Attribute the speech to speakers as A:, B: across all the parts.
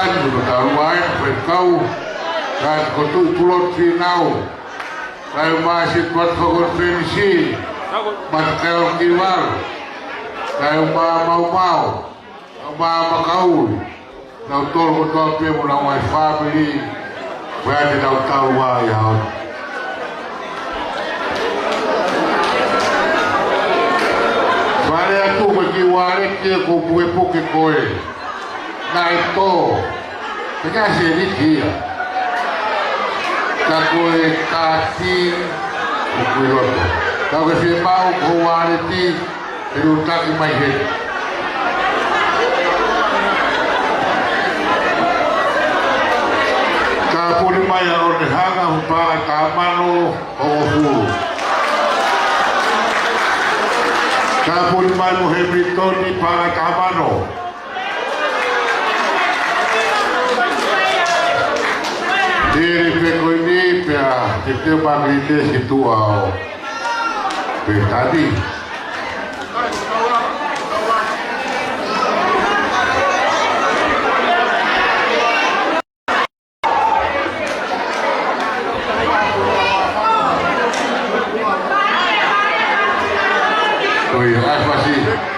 A: Tuhan berkawan berkau dan kotuk pulau Sinau saya masih buat konferensi Matkel Kiwal saya mau kau Dr. Mutopi Mulawai Family Berada Dr. Wayang Saya tu bagi waris dia kumpul-kumpul kowe Nah itu Terkasih ni dia Kowe kasih Kumpul Kau kasi mau kau waris ni Dirutak imahin Kapulima yang ordehaga Humpara kamano Ohu Kapulima muhebritoni para kamano Diri peko ini pia kita bangrite situ au tadi oh iya masih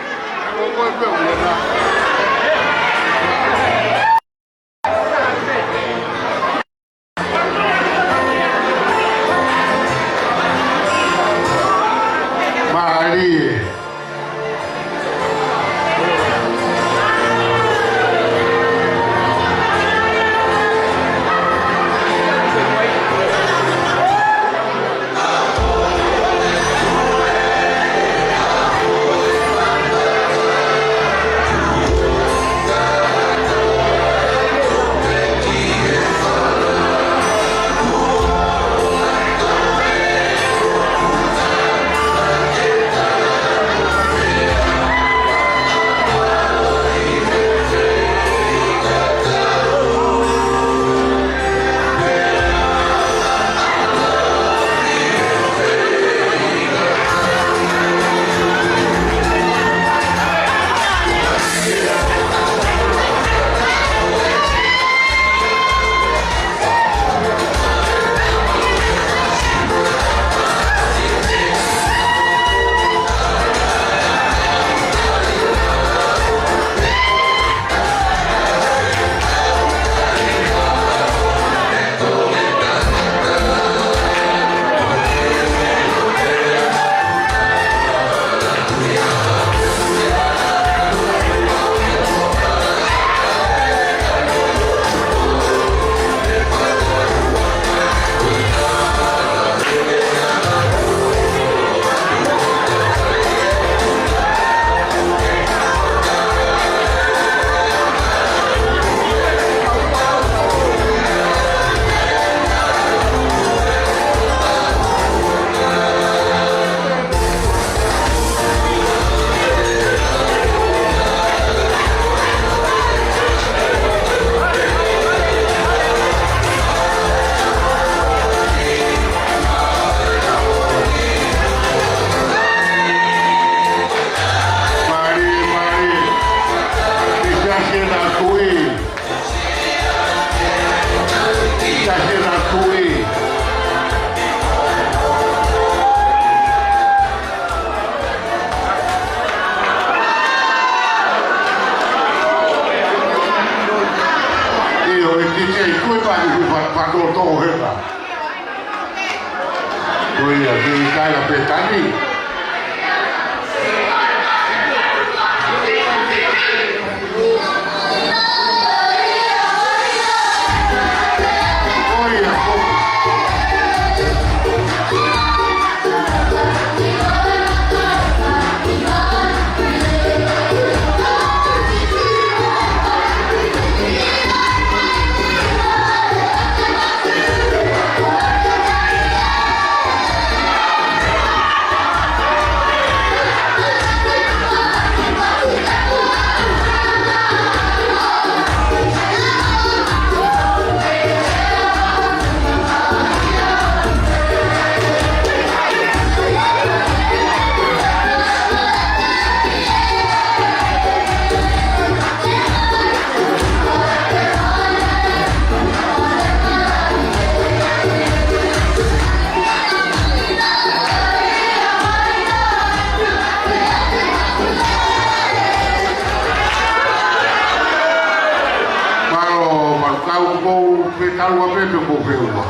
A: rumah.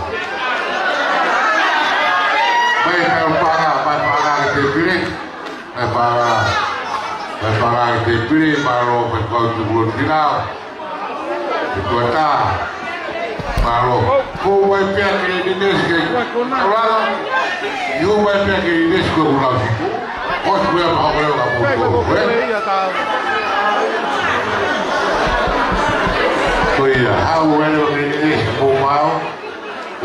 A: Baik kalau pakai kita pilih, pakai kita pilih baru berkau turun final. Itu tak baru. Kau pihak ini kalau you pihak ini sekolah pulau situ. Kau sekolah apa kamu? Oh iya, aku ada ini mau